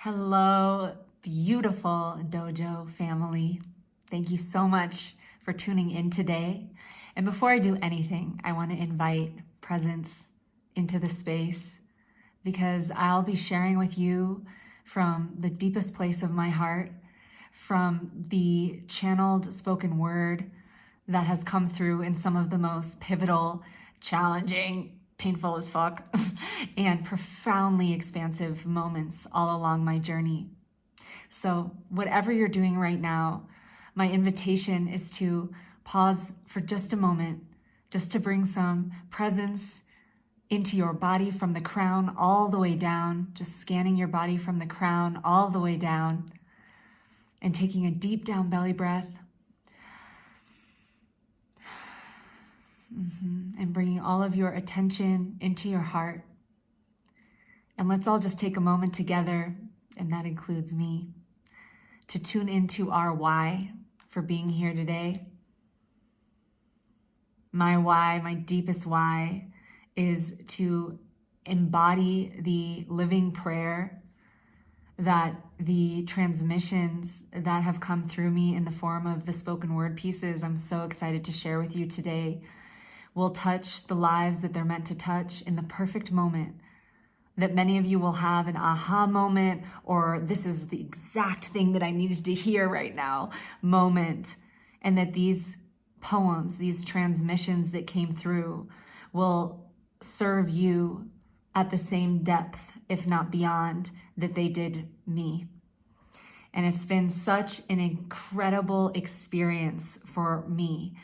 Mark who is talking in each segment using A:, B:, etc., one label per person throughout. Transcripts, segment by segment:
A: Hello, beautiful Dojo family. Thank you so much for tuning in today. And before I do anything, I want to invite presence into the space because I'll be sharing with you from the deepest place of my heart, from the channeled spoken word that has come through in some of the most pivotal, challenging, painful as fuck, and profoundly expansive moments all along my journey. So whatever you're doing right now, my invitation is to pause for just a moment, just to bring some presence into your body from the crown all the way down, just scanning your body from the crown all the way down, and taking a deep down belly breath. And bringing all of your attention into your heart. And let's all just take a moment together, and that includes me, to tune into our why for being here today. My why, my deepest why, is to embody the living prayer that the transmissions that have come through me in the form of the spoken word pieces I'm so excited to share with you today will touch the lives that they're meant to touch in the perfect moment, that many of you will have an aha moment, or this is the exact thing that I needed to hear right now moment, and that these poems, these transmissions that came through will serve you at the same depth, if not beyond, that they did me. And it's been such an incredible experience for me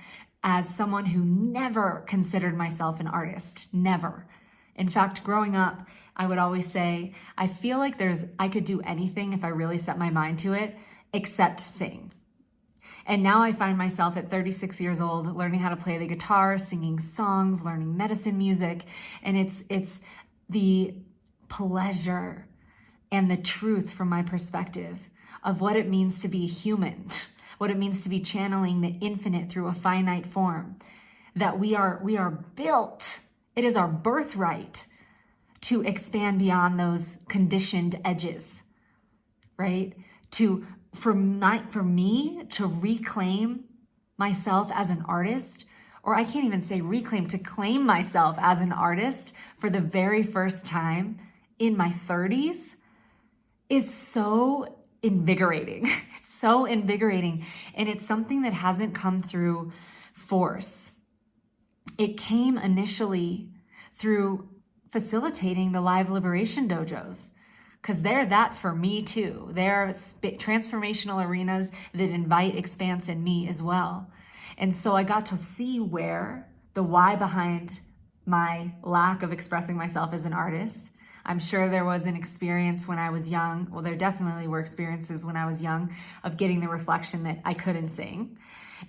A: as someone who never considered myself an artist, never. In fact, growing up, I would always say, I feel like I could do anything if I really set my mind to it, except sing. And now I find myself at 36 years old, learning how to play the guitar, singing songs, learning medicine music. And it's the pleasure and the truth from my perspective of what it means to be a human, what it means to be channeling the infinite through a finite form, that we are built, it is our birthright to expand beyond those conditioned edges, right? For me to reclaim myself as an artist, or I can't even say reclaim, to claim myself as an artist for the very first time in my 30s is so invigorating. It's so invigorating. And it's something that hasn't come through force. It came initially through facilitating the live liberation dojos, because they're that for me too. They're transformational arenas that invite expanse in me as well. And so I got to see where the why behind my lack of expressing myself as an artist. I'm sure there was an experience when I was young. Well, there definitely were experiences when I was young of getting the reflection that I couldn't sing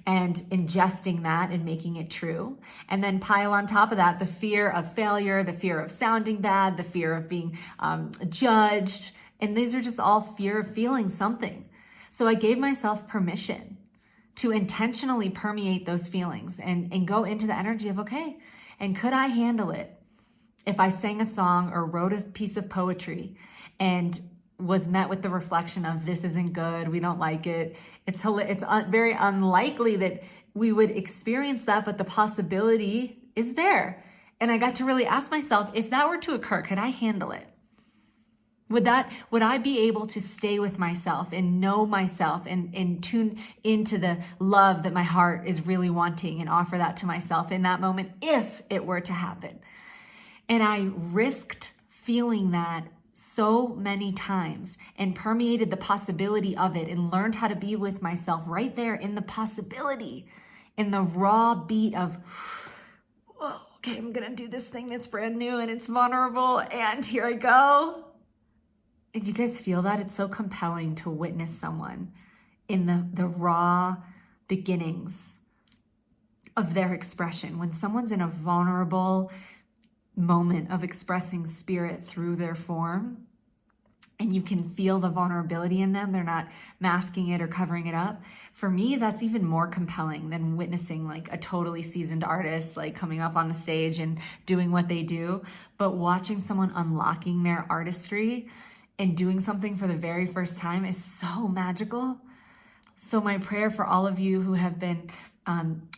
A: and ingesting that and making it true. And then pile on top of that the fear of failure, the fear of sounding bad, the fear of being judged. And these are just all fear of feeling something. So I gave myself permission to intentionally permeate those feelings and go into the energy of, okay, and could I handle it if I sang a song or wrote a piece of poetry and was met with the reflection of, this isn't good, we don't like it. It's very unlikely that we would experience that, but the possibility is there. And I got to really ask myself, if that were to occur, could I handle it? Would I be able to stay with myself and know myself and tune into the love that my heart is really wanting and offer that to myself in that moment if it were to happen? And I risked feeling that so many times and permeated the possibility of it and learned how to be with myself right there in the possibility, in the raw beat of, whoa, okay, I'm gonna do this thing that's brand new and it's vulnerable and here I go. And you guys feel that? It's so compelling to witness someone in the raw beginnings of their expression. When someone's in a vulnerable moment of expressing spirit through their form, and you can feel the vulnerability in them, they're not masking it or covering it up. For me, that's even more compelling than witnessing like a totally seasoned artist like coming up on the stage and doing what they do. But watching someone unlocking their artistry and doing something for the very first time is so magical. So my prayer for all of you who have been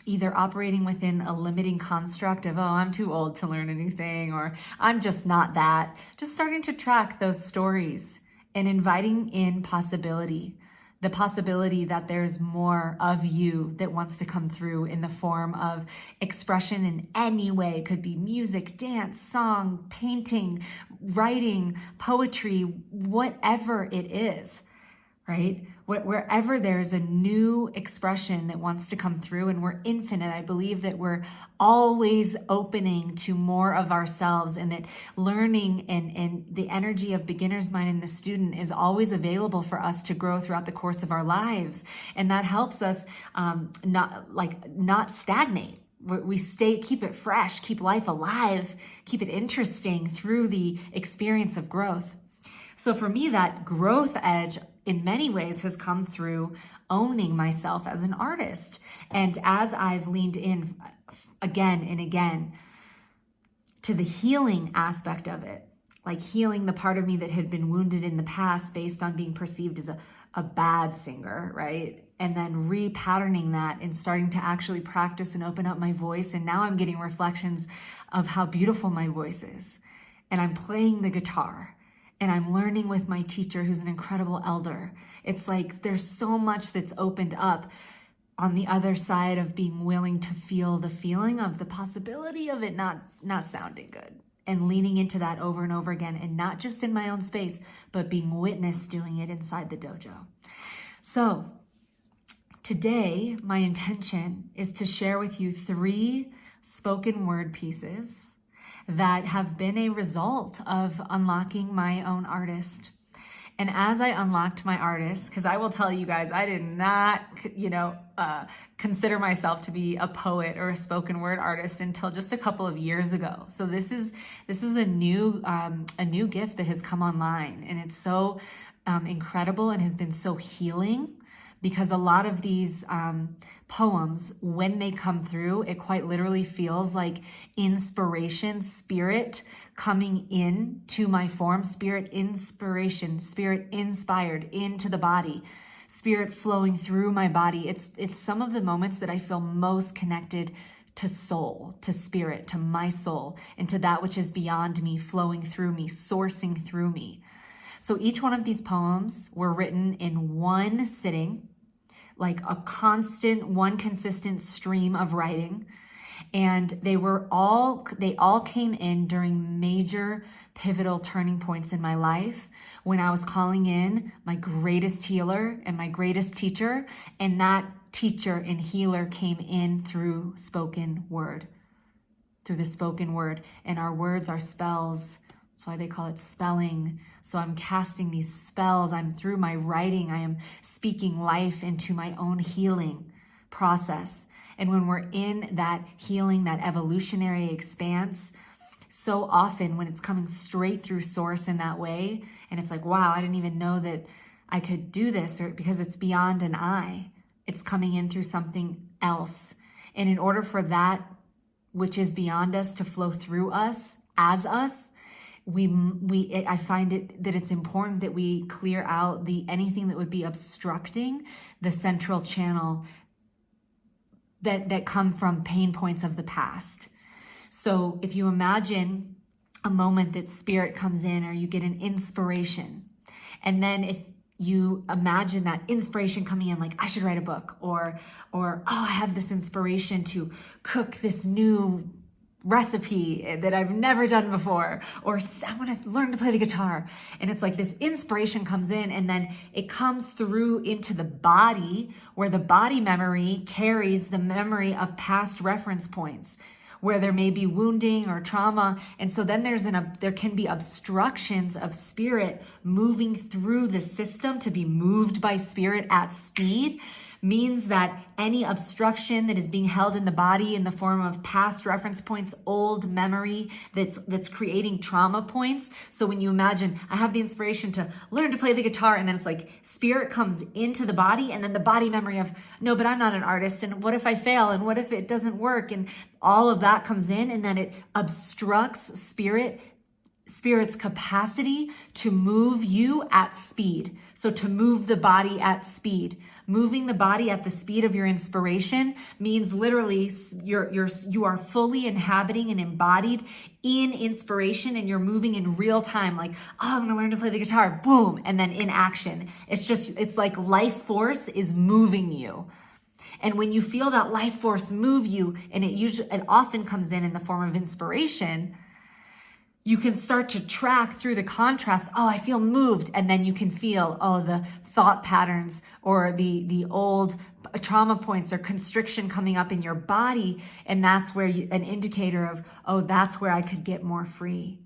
A: either operating within a limiting construct of, oh, I'm too old to learn anything, or I'm just not that, just starting to track those stories and inviting in possibility, the possibility that there's more of you that wants to come through in the form of expression in any way. It could be music, dance, song, painting, writing, poetry, whatever it is, right? Wherever there's a new expression that wants to come through, and we're infinite, I believe that we're always opening to more of ourselves, and that learning and the energy of beginner's mind in the student is always available for us to grow throughout the course of our lives. And that helps us not stagnate. We keep it fresh, keep life alive, keep it interesting through the experience of growth. So for me, that growth edge in many ways has come through owning myself as an artist. And as I've leaned in again and again to the healing aspect of it, like healing the part of me that had been wounded in the past based on being perceived as a bad singer, right? And then repatterning that and starting to actually practice and open up my voice. And now I'm getting reflections of how beautiful my voice is. And I'm playing the guitar. And I'm learning with my teacher, who's an incredible elder. It's like there's so much that's opened up on the other side of being willing to feel the feeling of the possibility of it not sounding good, and leaning into that over and over again, and not just in my own space, but being witness doing it inside the dojo. So today, my intention is to share with you 3 spoken word pieces that have been a result of unlocking my own artist. And as I unlocked my artist, because I will tell you guys, I did not, consider myself to be a poet or a spoken word artist until just a couple of years ago. So this is a new gift that has come online, and it's so incredible and has been so healing, because a lot of these poems, when they come through, it quite literally feels like inspiration, spirit coming in to my form, spirit inspiration, spirit inspired into the body, spirit flowing through my body. It's some of the moments that I feel most connected to soul, to spirit, to my soul, and to that which is beyond me, flowing through me, sourcing through me. So each one of these poems were written in one sitting, like a consistent stream of writing. And they all came in during major pivotal turning points in my life, when I was calling in my greatest healer and my greatest teacher. And that teacher and healer came in through spoken word, through the spoken word. And our words are spells. That's why they call it spelling. So I'm casting these spells. Through my writing, I am speaking life into my own healing process. And when we're in that healing, that evolutionary expanse, so often when it's coming straight through source in that way, and it's like, wow, I didn't even know that I could do this, or because it's beyond an I, it's coming in through something else. And in order for that which is beyond us to flow through us, as us, I find that it's important that we clear out anything that would be obstructing the central channel that come from pain points of the past. So if you imagine a moment that spirit comes in, or you get an inspiration, and then if you imagine that inspiration coming in, like, I should write a book, or oh, I have this inspiration to cook this new recipe that I've never done before, or I want to learn to play the guitar. And it's like this inspiration comes in, and then it comes through into the body, where the body memory carries the memory of past reference points, where there may be wounding or trauma. And so then there can be obstructions of spirit moving through the system. To be moved by spirit at speed means that any obstruction that is being held in the body in the form of past reference points, old memory that's creating trauma points. So when you imagine, I have the inspiration to learn to play the guitar, and then it's like spirit comes into the body, and then the body memory of, no, but I'm not an artist, and what if I fail, and what if it doesn't work, and all of that comes in, and then it obstructs spirit Spirit's capacity to move you at speed. So to move the body at speed. Moving the body at the speed of your inspiration means literally you are fully inhabiting and embodied in inspiration, and you're moving in real time. Like, oh, I'm gonna learn to play the guitar, boom, and then in action. It's like life force is moving you. And when you feel that life force move you, and it often comes in the form of inspiration, you can start to track through the contrast. Oh, I feel moved. And then you can feel, oh, the thought patterns or the old trauma points or constriction coming up in your body. And that's where an indicator of, oh, that's where I could get more free.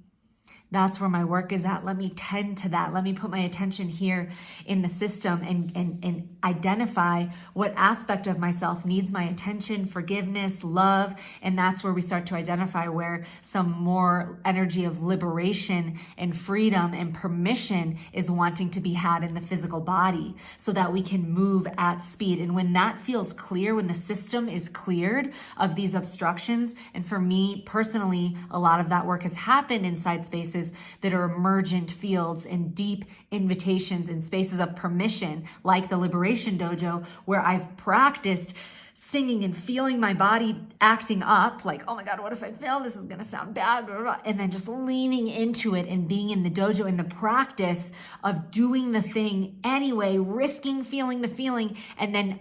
A: That's where my work is at. Let me tend to that. Let me put my attention here in the system and identify what aspect of myself needs my attention, forgiveness, love. And that's where we start to identify where some more energy of liberation and freedom and permission is wanting to be had in the physical body so that we can move at speed. And when that feels clear, when the system is cleared of these obstructions, and for me personally, a lot of that work has happened inside spaces that are emergent fields and deep invitations and spaces of permission, like the Liberation Dojo, where I've practiced singing and feeling my body acting up, like, oh my God, what if I fail? This is going to sound bad, blah, blah, blah. And then just leaning into it and being in the dojo in the practice of doing the thing anyway, risking feeling the feeling, and then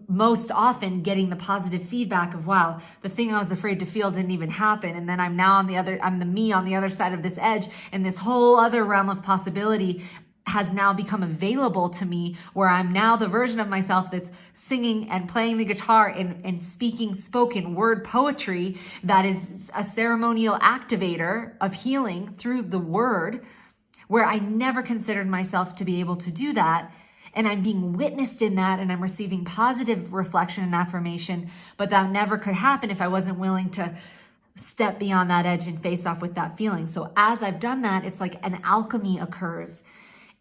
A: most often getting the positive feedback of, wow, the thing I was afraid to feel didn't even happen. And then I'm the me on the other side of this edge, and this whole other realm of possibility has now become available to me, where I'm now the version of myself that's singing and playing the guitar and speaking spoken word poetry that is a ceremonial activator of healing through the word, where I never considered myself to be able to do that. And I'm being witnessed in that, and I'm receiving positive reflection and affirmation, but that never could happen if I wasn't willing to step beyond that edge and face off with that feeling. So as I've done that, it's like an alchemy occurs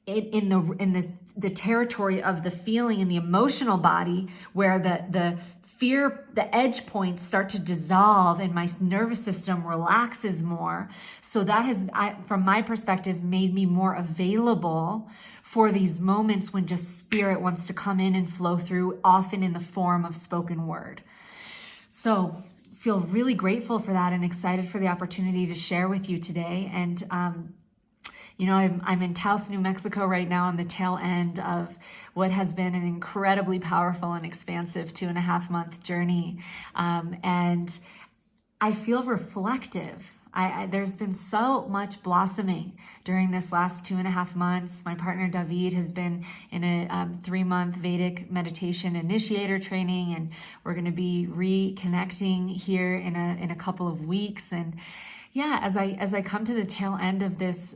A: in the territory of the feeling in the emotional body, where the fear, the edge points start to dissolve and my nervous system relaxes more. So that has, from my perspective, made me more available for these moments when just spirit wants to come in and flow through, often in the form of spoken word. So feel really grateful for that and excited for the opportunity to share with you today. And I'm in Taos, New Mexico right now on the tail end of what has been an incredibly powerful and expansive 2.5-month journey. And I feel reflective. There's been so much blossoming during this last 2.5 months. My partner David has been in a 3-month Vedic meditation initiator training, and we're going to be reconnecting here in a couple of weeks. And yeah, as I come to the tail end of this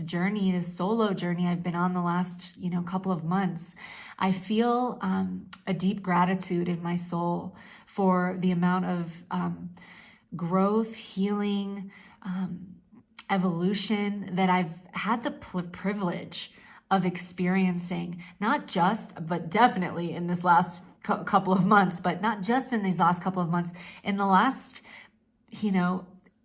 A: journey, this solo journey I've been on the last couple of months, I feel a deep gratitude in my soul for the amount of growth, healing, evolution that I've had the privilege of experiencing, not just, but definitely in this last couple of months, but not just in these last couple of months, in the last,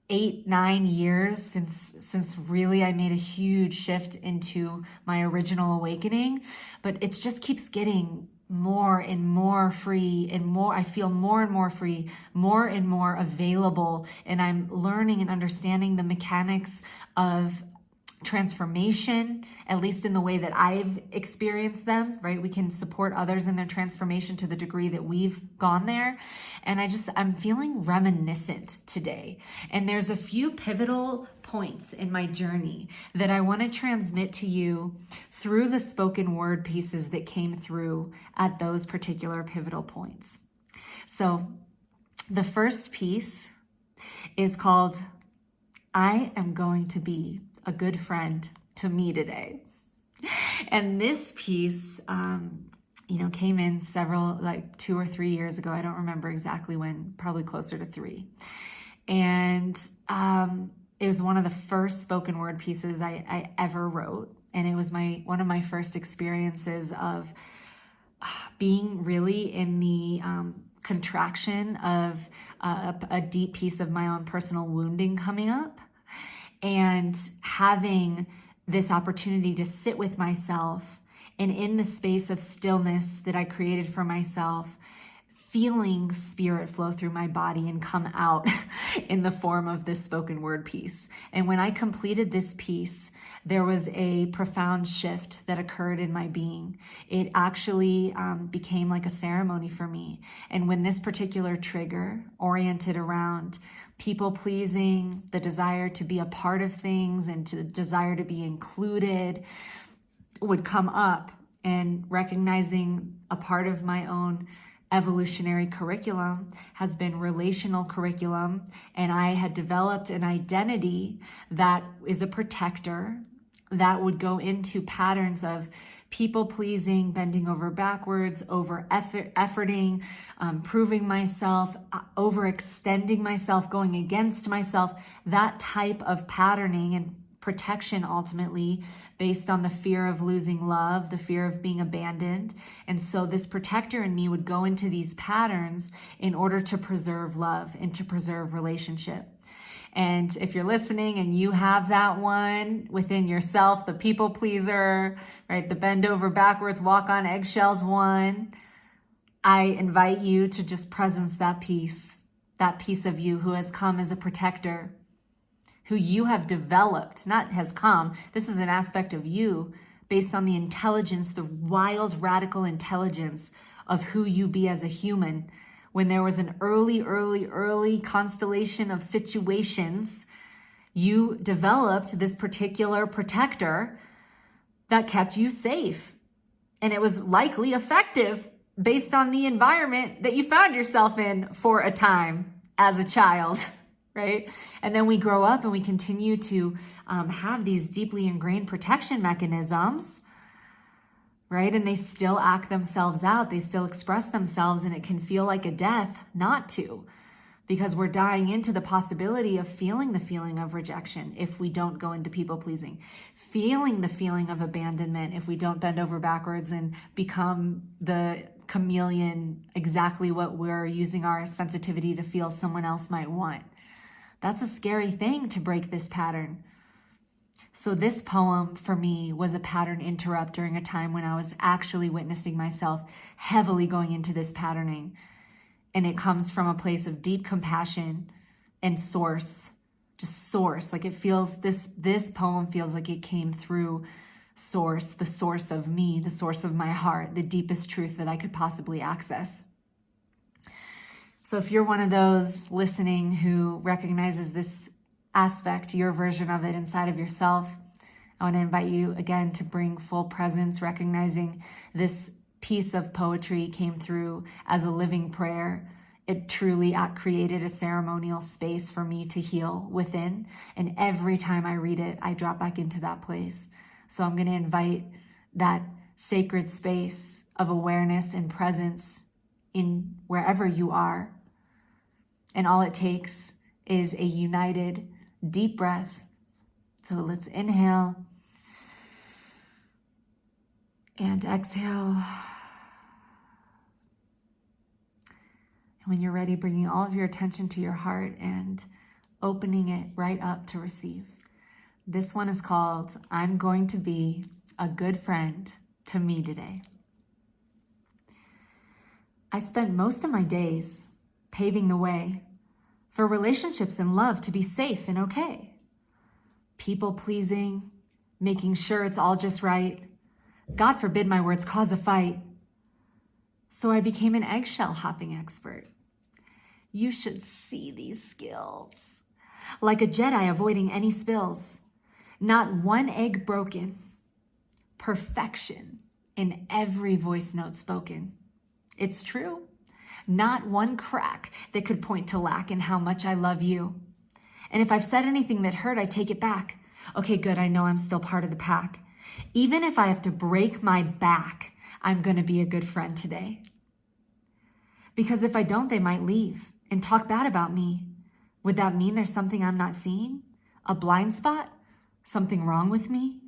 A: 8-9 years since really I made a huge shift into my original awakening. But it just keeps getting more and more free, and more, I feel more and more free, more and more available. And I'm learning and understanding the mechanics of transformation, at least in the way that I've experienced them, right? We can support others in their transformation to the degree that we've gone there. And I'm feeling reminiscent today. And there's a few pivotal points in my journey that I want to transmit to you through the spoken word pieces that came through at those particular pivotal points. So the first piece is called, I am going to be a good friend to me today. And this piece, came in several, 2 or 3 years ago. I don't remember exactly when, probably closer to 3. And it was one of the first spoken word pieces I ever wrote. And it was one of my first experiences of being really in the contraction of a deep piece of my own personal wounding coming up. and having this opportunity to sit with myself, and in the space of stillness that I created for myself, feeling spirit flow through my body and come out in the form of this spoken word piece. And when I completed this piece, there was a profound shift that occurred in my being. It actually became like a ceremony for me. And when this particular trigger, oriented around people pleasing, the desire to be a part of things and to the desire to be included, would come up, and recognizing a part of my own evolutionary curriculum has been relational curriculum, and I had developed an identity that is a protector that would go into patterns of people pleasing, bending over backwards, over efforting, proving myself, overextending myself, going against myself, that type of patterning and protection, ultimately based on the fear of losing love, the fear of being abandoned. And so this protector in me would go into these patterns in order to preserve love and to preserve relationship. And if you're listening and you have that one within yourself, the people pleaser, right, the bend over backwards, walk on eggshells one, I invite you to just presence that piece of you who has come as a protector, who you have developed, not has come. This is an aspect of you based on the intelligence, the wild, radical intelligence of who you be as a human. When there was an early constellation of situations, you developed this particular protector that kept you safe. And it was likely effective based on the environment that you found yourself in for a time as a child. Right? And then we grow up and we continue to have these deeply ingrained protection mechanisms, right? And they still act themselves out. They still express themselves, and it can feel like a death not to, because we're dying into the possibility of feeling the feeling of rejection if we don't go into people pleasing, feeling the feeling of abandonment if we don't bend over backwards and become the chameleon, exactly what we're using our sensitivity to feel someone else might want. That's a scary thing, to break this pattern. So this poem for me was a pattern interrupt during a time when I was actually witnessing myself heavily going into this patterning. And it comes from a place of deep compassion and source, just source. Like it feels, this poem feels like it came through source, the source of me, the source of my heart, the deepest truth that I could possibly access. So if you're one of those listening who recognizes this aspect, your version of it inside of yourself, I want to invite you again to bring full presence, recognizing this piece of poetry came through as a living prayer. It truly created a ceremonial space for me to heal within. And every time I read it, I drop back into that place. So I'm going to invite that sacred space of awareness and presence in wherever you are. And all it takes is a united, deep breath. So let's inhale and exhale. And when you're ready, bringing all of your attention to your heart and opening it right up to receive. This one is called, I'm Going to Be a Good Friend to Me Today. I spent most of my days paving the way for relationships and love to be safe and okay. People pleasing, making sure it's all just right. God forbid my words cause a fight. So I became an eggshell hopping expert. You should see these skills. Like a Jedi avoiding any spills. Not one egg broken. Perfection in every voice note spoken. It's true. Not one crack that could point to lack in how much I love you. And if I've said anything that hurt, I take it back. Okay, good, I know I'm still part of the pack. Even if I have to break my back, I'm going to be a good friend today. Because if I don't, they might leave and talk bad about me. Would that mean there's something I'm not seeing? A blind spot? Something wrong with me?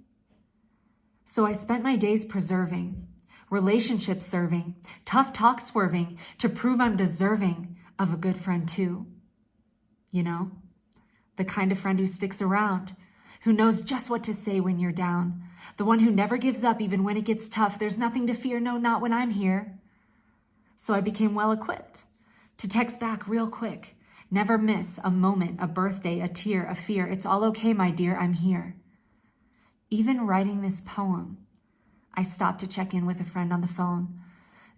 A: So I spent my days preserving, relationship serving, tough talk swerving to prove I'm deserving of a good friend too. You know, the kind of friend who sticks around who knows just what to say when you're down, the one who never gives up even when it gets tough. There's nothing to fear, no, not when I'm here. So I became well equipped to text back real quick. Never miss a moment, a birthday, a tear, a fear. It's all okay, my dear, I'm here. Even writing this poem, I stopped to check in with a friend on the phone,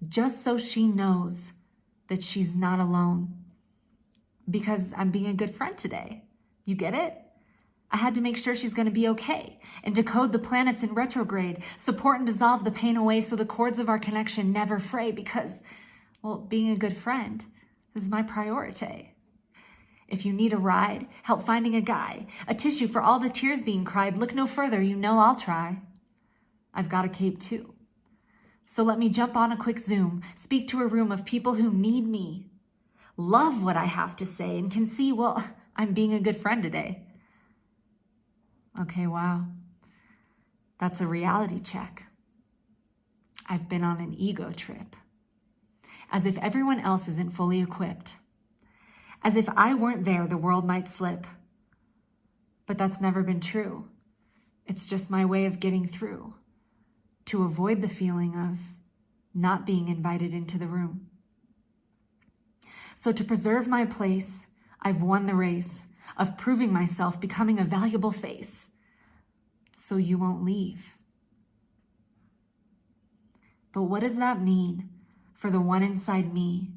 A: just so she knows that she's not alone. Because I'm being a good friend today. You get it? I had to make sure she's going to be okay and decode the planets in retrograde, support and dissolve the pain away so the cords of our connection never fray because, well, being a good friend is my priority. If you need a ride, help finding a guy, a tissue for all the tears being cried, look no further, you know I'll try. I've got a cape too. So let me jump on a quick Zoom, speak to a room of people who need me, love what I have to say, and can see, well, I'm being a good friend today. Okay, wow. That's a reality check. I've been on an ego trip. As if everyone else isn't fully equipped. As if I weren't there, the world might slip. But that's never been true. It's just my way of getting through, to avoid the feeling of not being invited into the room. So to preserve my place, I've won the race of proving myself, becoming a valuable face, so you won't leave. But what does that mean for the one inside me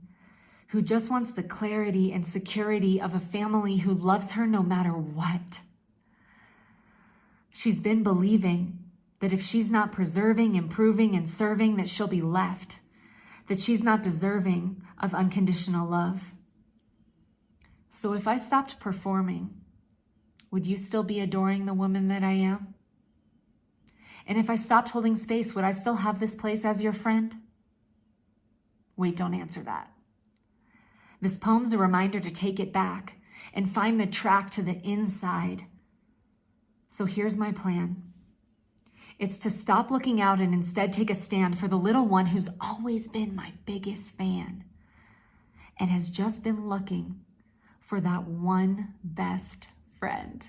A: who just wants the clarity and security of a family who loves her no matter what? She's been believing that if she's not preserving, improving, and serving, that she'll be left, that she's not deserving of unconditional love. So if I stopped performing, would you still be adoring the woman that I am? And if I stopped holding space, would I still have this place as your friend? Wait, don't answer that. This poem's a reminder to take it back and find the track to the inside. So here's my plan. It's to stop looking out and instead take a stand for the little one who's always been my biggest fan and has just been looking for that one best friend.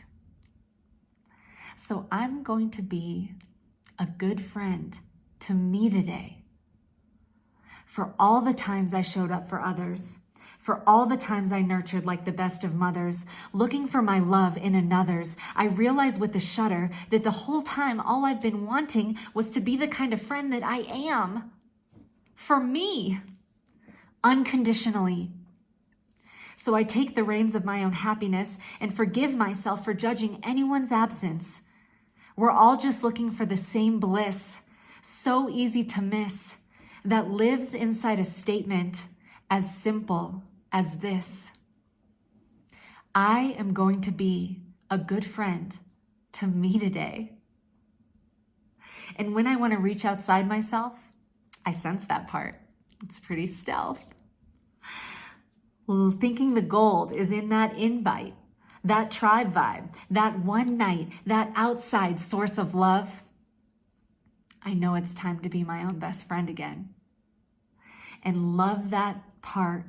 A: So I'm going to be a good friend to me today. For all the times I showed up for others, for all the times I nurtured like the best of mothers, looking for my love in another's, I realized with a shudder that the whole time all I've been wanting was to be the kind of friend that I am. For me, unconditionally. So I take the reins of my own happiness and forgive myself for judging anyone's absence. We're all just looking for the same bliss, so easy to miss, that lives inside a statement as simple as this. I am going to be a good friend to me today. And when I want to reach outside myself, I sense that part. It's pretty stealth. Thinking the gold is in that invite, that tribe vibe, that one night, that outside source of love. I know it's time to be my own best friend again. And love that part,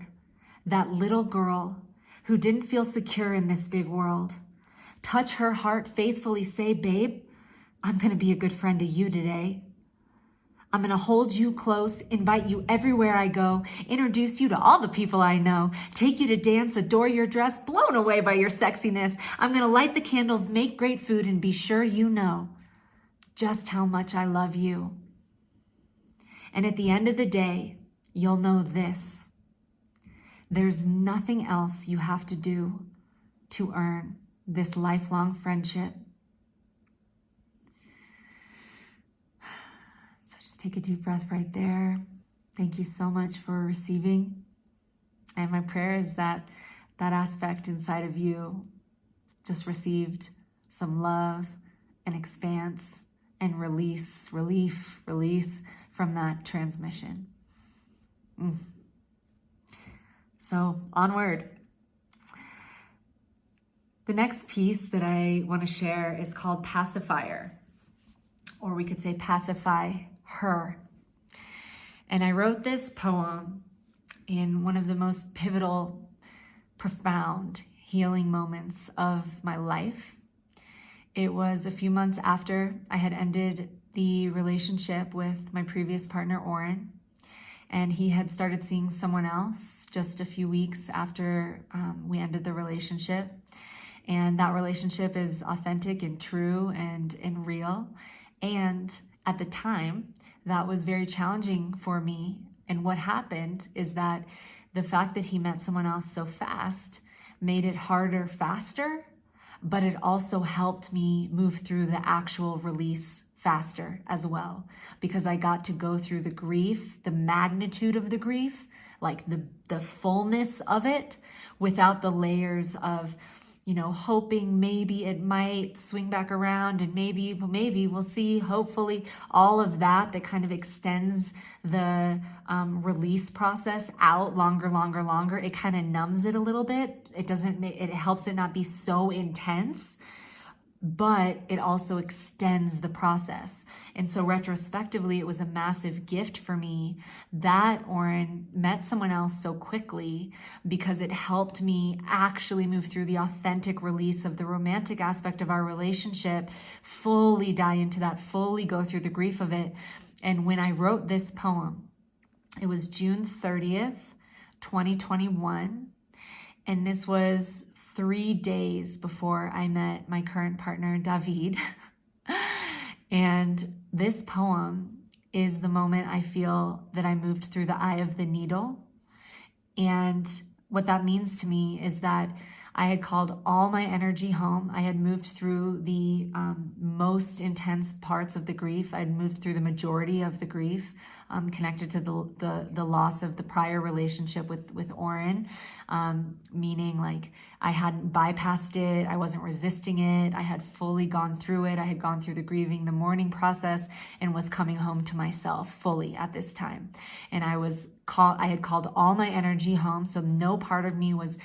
A: that little girl who didn't feel secure in this big world. Touch her heart, faithfully say, babe, I'm going to be a good friend to you today. I'm going to hold you close, invite you everywhere I go, introduce you to all the people I know, take you to dance, adore your dress, blown away by your sexiness. I'm going to light the candles, make great food, and be sure you know just how much I love you. And at the end of the day, you'll know this. There's nothing else you have to do to earn this lifelong friendship. So just take a deep breath right there. Thank you so much for receiving. And my prayer is that that aspect inside of you just received some love and expanse and release from that transmission. So onward. The next piece that I want to share is called Pacifier, or we could say Pacify Her. And I wrote this poem in one of the most pivotal, profound healing moments of my life. It was a few months after I had ended the relationship with my previous partner, Oren, and he had started seeing someone else just a few weeks after we ended the relationship. And that relationship is authentic and true and real. And at the time, that was very challenging for me. And what happened is that the fact that he met someone else so fast made it harder faster, but it also helped me move through the actual release faster as well, because I got to go through the grief, the magnitude of the grief, like the fullness of it, without the layers of, hoping maybe it might swing back around and maybe we'll see, hopefully, all of that kind of extends the release process out longer. It kind of numbs it a little bit. It helps it not be so intense, but it also extends the process. And so retrospectively, it was a massive gift for me that Oren met someone else so quickly, because it helped me actually move through the authentic release of the romantic aspect of our relationship, fully dive into that, fully go through the grief of it. And when I wrote this poem, it was June 30th, 2021. And this was 3 days before I met my current partner, David. And this poem is the moment I feel that I moved through the eye of the needle. And what that means to me is that I had called all my energy home. I had moved through the most intense parts of the grief. I'd moved through the majority of the grief connected to the loss of the prior relationship with Oren, meaning like I hadn't bypassed it. I wasn't resisting it. I had fully gone through it. I had gone through the grieving, the mourning process, and was coming home to myself fully at this time. And I had called all my energy home. So no part of me was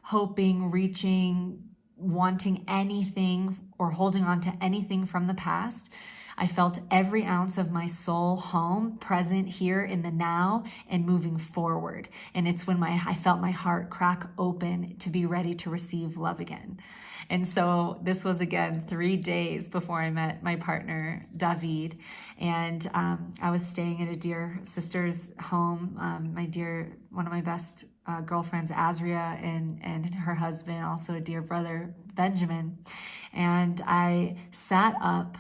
A: hoping, reaching, wanting anything or holding on to anything from the past. I felt every ounce of my soul home, present here in the now and moving forward. And it's when I felt my heart crack open to be ready to receive love again. And so this was, again, 3 days before I met my partner, David. And I was staying at a dear sister's home, one of my best girlfriends, Azria, and her husband, also a dear brother, Benjamin. And I sat up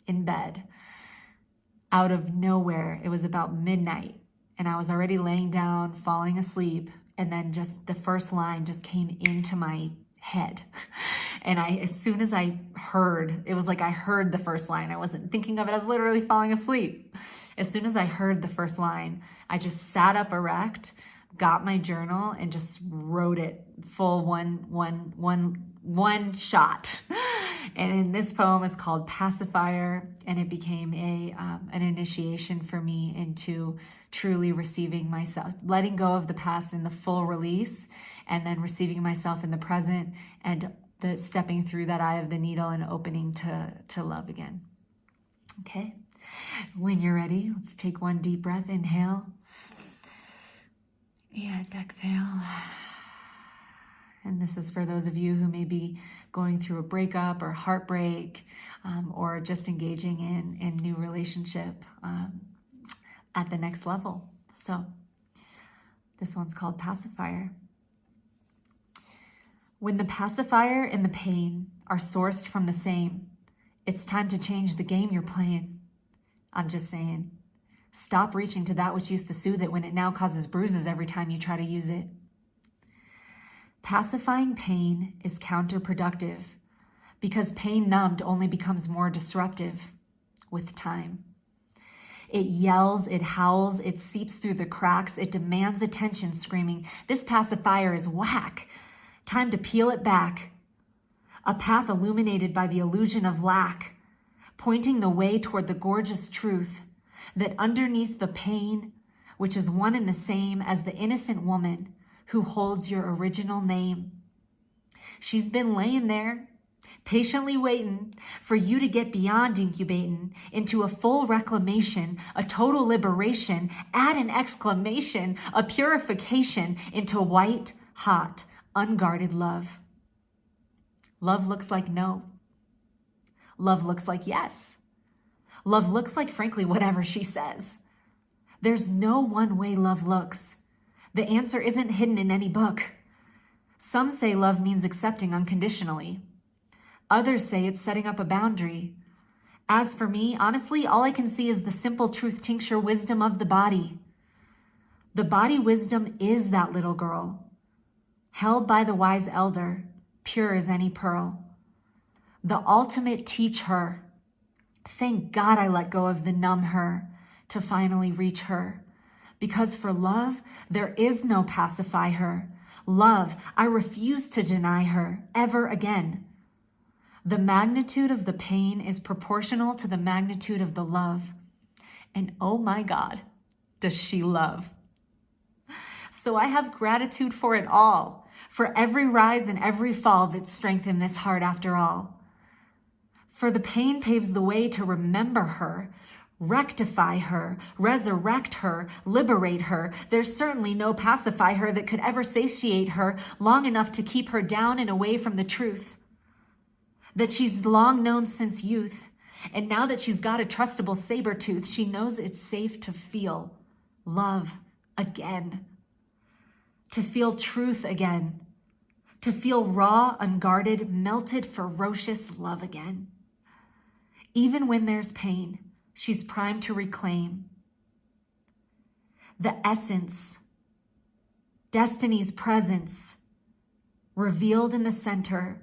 A: in bed out of nowhere. It was about midnight, and I was already laying down, falling asleep. And then just the first line just came into my head. And as soon as I heard, it was like I heard the first line. I wasn't thinking of it. I was literally falling asleep. As soon as I heard the first line, I just sat up erect, got my journal, and just wrote it full one shot. And this poem is called Pacifier, and it became an initiation for me into truly receiving myself, letting go of the past in the full release, and then receiving myself in the present, and the stepping through that eye of the needle and opening to love again. Okay, when you're ready, let's take one deep breath. Inhale and exhale. And this is for those of you who may be going through a breakup or heartbreak, or just engaging in new relationship at the next level. So this one's called Pacifier. When the pacifier and the pain are sourced from the same, it's time to change the game you're playing. I'm just saying, stop reaching to that which used to soothe it when it now causes bruises every time you try to use it. Pacifying pain is counterproductive, because pain numbed only becomes more disruptive with time. It yells, it howls, it seeps through the cracks, it demands attention, screaming, "This pacifier is whack. Time to peel it back." A path illuminated by the illusion of lack, pointing the way toward the gorgeous truth that underneath the pain, which is one and the same as the innocent woman who holds your original name, she's been laying there, patiently waiting for you to get beyond incubating into a full reclamation, a total liberation, add an exclamation, a purification into white, hot, unguarded love. Love looks like no. Love looks like yes. Love looks like, frankly, whatever she says. There's no one way love looks. The answer isn't hidden in any book. Some say love means accepting unconditionally. Others say it's setting up a boundary. As for me, honestly, all I can see is the simple truth tincture wisdom of the body. The body wisdom is that little girl, held by the wise elder, pure as any pearl. The ultimate teach her. Thank God I let go of the numb her to finally reach her. Because for love, there is no pacify her. Love, I refuse to deny her ever again. The magnitude of the pain is proportional to the magnitude of the love. And oh my God, does she love. So I have gratitude for it all, for every rise and every fall that strengthened this heart after all. For the pain paves the way to remember her, rectify her, resurrect her, liberate her. There's certainly no pacify her that could ever satiate her long enough to keep her down and away from the truth that she's long known since youth. And now that she's got a trustable saber tooth, she knows it's safe to feel love again, to feel truth again, to feel raw, unguarded, melted, ferocious love again. Even when there's pain, she's primed to reclaim the essence, destiny's presence, revealed in the center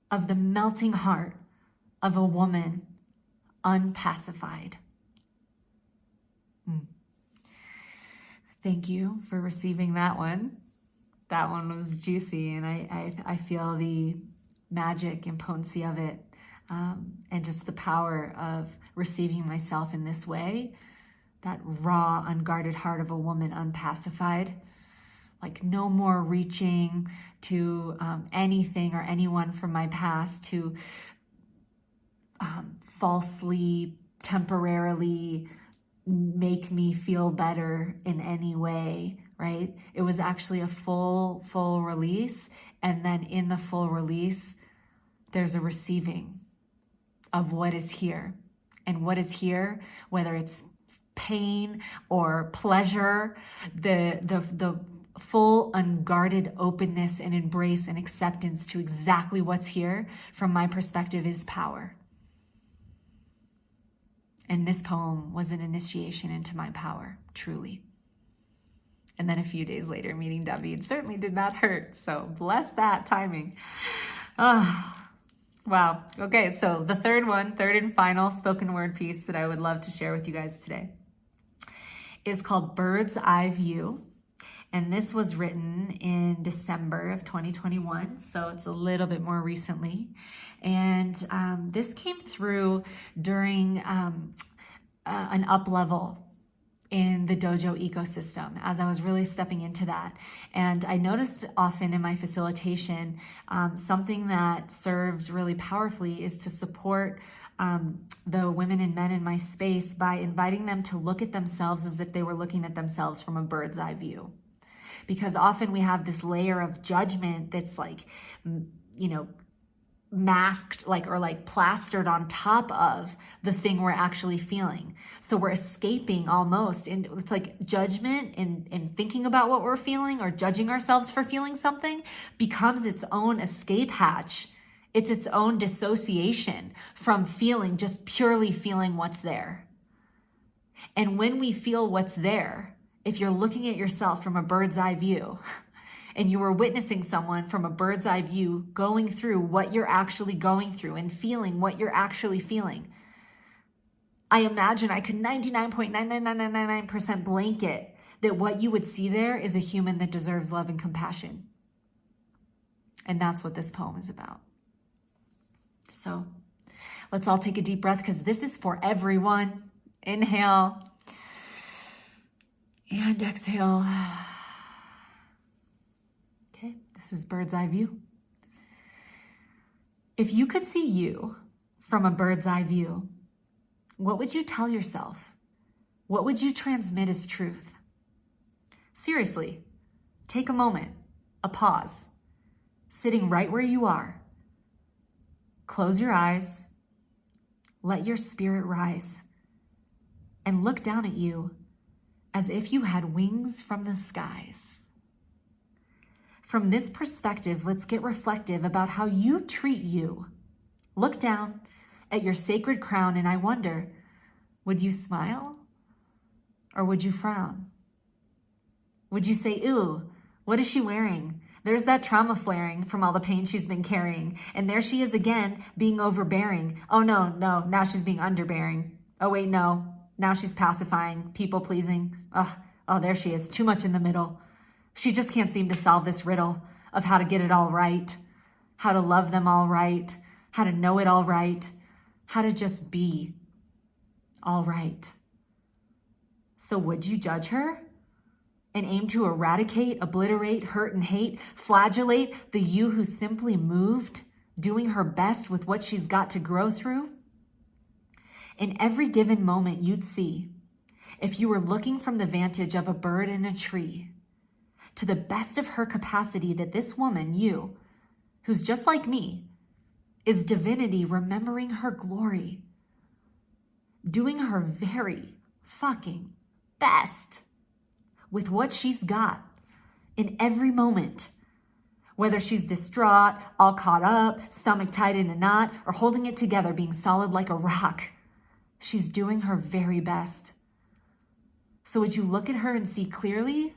A: of the melting heart of a woman unpacified. Thank you for receiving that one. That one was juicy, and I feel the magic and potency of it, and just the power of receiving myself in this way, that raw, unguarded heart of a woman unpacified. Like no more reaching to anything or anyone from my past to falsely, temporarily make me feel better in any way, right? It was actually a full release. And then in the full release, there's a receiving of what is here. And what is here, whether it's pain or pleasure, the full unguarded openness and embrace and acceptance to exactly what's here, from my perspective, is power. And this poem was an initiation into my power, truly. And then a few days later, meeting David certainly did not hurt. So bless that timing. Wow. Okay, so the third and final spoken word piece that I would love to share with you guys today is called Bird's Eye View. And this was written in December of 2021, so it's a little bit more recently. And this came through during an up level in the Dojo ecosystem as I was really stepping into that. And I noticed often in my facilitation, something that served really powerfully is to support the women and men in my space by inviting them to look at themselves as if they were looking at themselves from a bird's eye view. Because often we have this layer of judgment that's like, masked or plastered on top of the thing we're actually feeling. So we're escaping almost. And it's like judgment and thinking about what we're feeling or judging ourselves for feeling something becomes its own escape hatch. It's its own dissociation from feeling, just purely feeling what's there. And when we feel what's there, if you're looking at yourself from a bird's eye view and you were witnessing someone from a bird's eye view going through what you're actually going through and feeling what you're actually feeling, I imagine I could 99.99999% blanket that what you would see there is a human that deserves love and compassion. And that's what this poem is about. So let's all take a deep breath because this is for everyone. Inhale. And exhale. Okay, this is bird's eye view. If you could see you from a bird's eye view, what would you tell yourself? What would you transmit as truth? Seriously, take a moment, a pause, sitting right where you are. Close your eyes let your spirit rise and look down at you as if you had wings from the skies. From this perspective, let's get reflective about how you treat you. Look down at your sacred crown, and I wonder, would you smile or would you frown? Would you say, "Ooh, what is she wearing? There's that trauma flaring from all the pain she's been carrying. And there she is again, being overbearing. Oh no, now she's being underbearing. Oh wait, no, now she's pacifying, people pleasing. Oh, there she is, too much in the middle. She just can't seem to solve this riddle of how to get it all right, how to love them all right, how to know it all right, how to just be all right." So would you judge her and aim to eradicate, obliterate, hurt, and hate, flagellate the you who simply moved, doing her best with what she's got to grow through? In every given moment, you'd see, if you were looking from the vantage of a bird in a tree, to the best of her capacity, that this woman, you, who's just like me, is divinity remembering her glory, doing her very fucking best with what she's got in every moment, whether she's distraught, all caught up, stomach tied in a knot, or holding it together, being solid like a rock. She's doing her very best. So would you look at her and see clearly,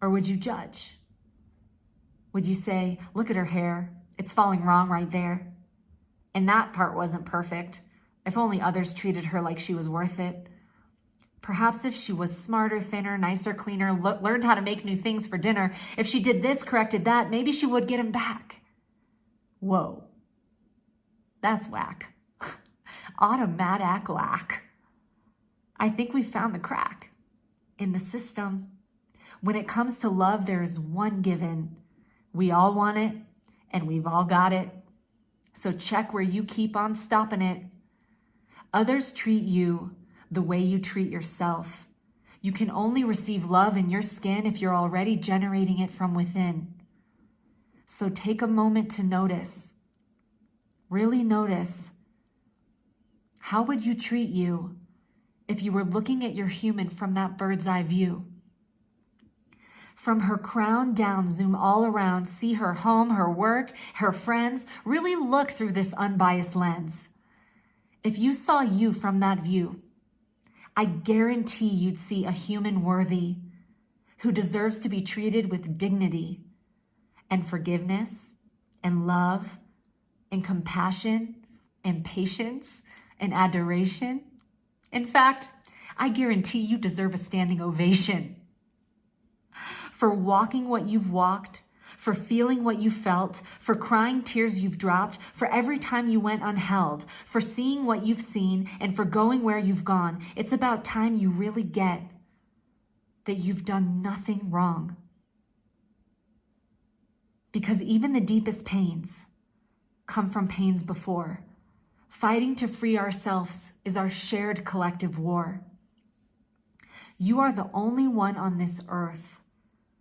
A: or would you judge? Would you say, "Look at her hair, it's falling wrong right there. And that part wasn't perfect. If only others treated her like she was worth it. Perhaps if she was smarter, thinner, nicer, cleaner, learned how to make new things for dinner, if she did this, corrected that, maybe she would get him back." Whoa, that's whack. Automatic lack. I think we found the crack in the system. When it comes to love, there is one given. We all want it, and we've all got it. So check where you keep on stopping it. Others treat you the way you treat yourself. You can only receive love in your skin if you're already generating it from within. So take a moment to notice. Really notice. How would you treat you if you were looking at your human from that bird's eye view? From her crown down, zoom all around, see her home, her work, her friends. Really look through this unbiased lens. If you saw you from that view, I guarantee you'd see a human worthy, who deserves to be treated with dignity and forgiveness and love and compassion and patience and adoration. In fact, I guarantee you deserve a standing ovation for walking what you've walked, for feeling what you felt, for crying tears you've dropped, for every time you went unheld, for seeing what you've seen, and for going where you've gone. It's about time you really get that you've done nothing wrong. Because even the deepest pains come from pains before. Fighting to free ourselves is our shared collective war. You are the only one on this earth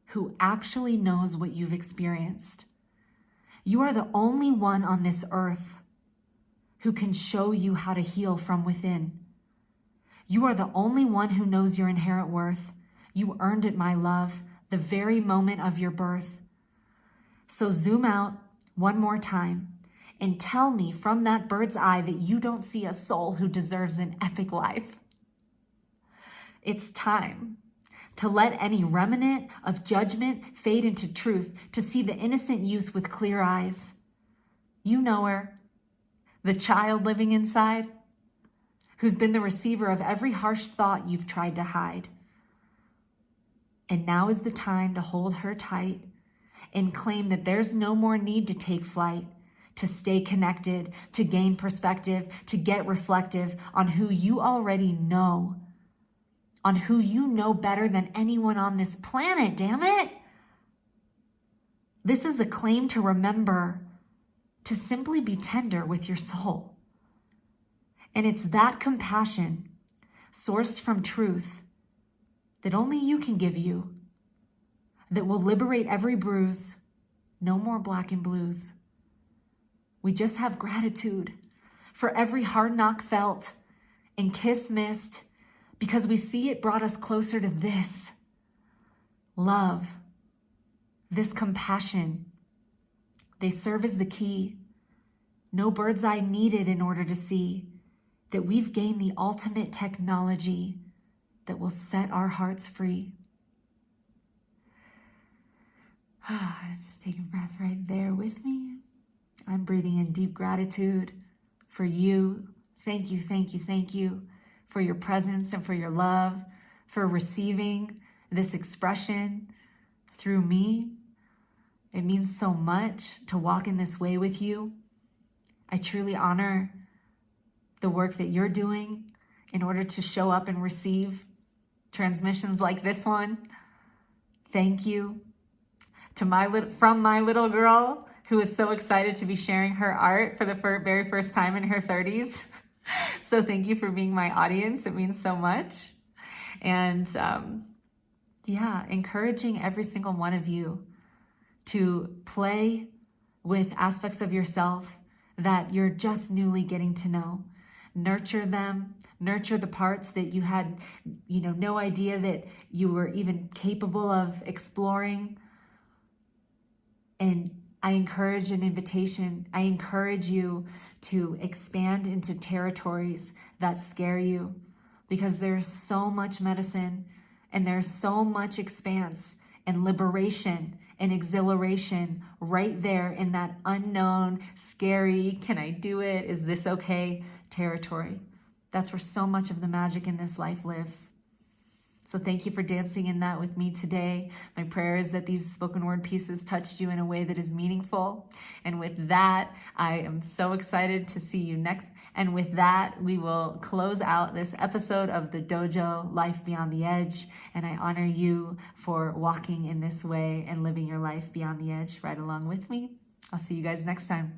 A: who actually knows what you've experienced. You are the only one on this earth who can show you how to heal from within. You are the only one who knows your inherent worth. You earned it, my love, the very moment of your birth. So zoom out one more time and tell me from that bird's eye that you don't see a soul who deserves an epic life. It's time to let any remnant of judgment fade into truth, to see the innocent youth with clear eyes. You know her, the child living inside, who's been the receiver of every harsh thought you've tried to hide. And now is the time to hold her tight and claim that there's no more need to take flight, to stay connected, to gain perspective, to get reflective on who you already know, on who you know better than anyone on this planet, damn it. This is a claim to remember, to simply be tender with your soul. And it's that compassion, sourced from truth, that only you can give you, that will liberate every bruise. No more black and blues. We just have gratitude for every hard knock felt and kiss missed, because we see it brought us closer to this love, this compassion. They serve as the key. No bird's eye needed in order to see that we've gained the ultimate technology that will set our hearts free. Just take a breath right there with me. I'm breathing in deep gratitude for you. Thank you, thank you, thank you for your presence and for your love, for receiving this expression through me. It means so much to walk in this way with you. I truly honor the work that you're doing in order to show up and receive transmissions like this one. Thank you. From my little girl, who is so excited to be sharing her art for the very first time in her 30s. So thank you for being my audience. It means so much. And encouraging every single one of you to play with aspects of yourself that you're just newly getting to know. Nurture them. Nurture the parts that you had, no idea that you were even capable of exploring. And I encourage an invitation. I encourage you to expand into territories that scare you, because there's so much medicine and there's so much expanse and liberation and exhilaration right there in that unknown, scary, can I do it? Is this okay? Territory. That's where so much of the magic in this life lives. So thank you for dancing in that with me today. My prayer is that these spoken word pieces touched you in a way that is meaningful. And with that, I am so excited to see you next. And with that, we will close out this episode of the Dojo, Life Beyond the Edge. And I honor you for walking in this way and living your life beyond the edge right along with me. I'll see you guys next time.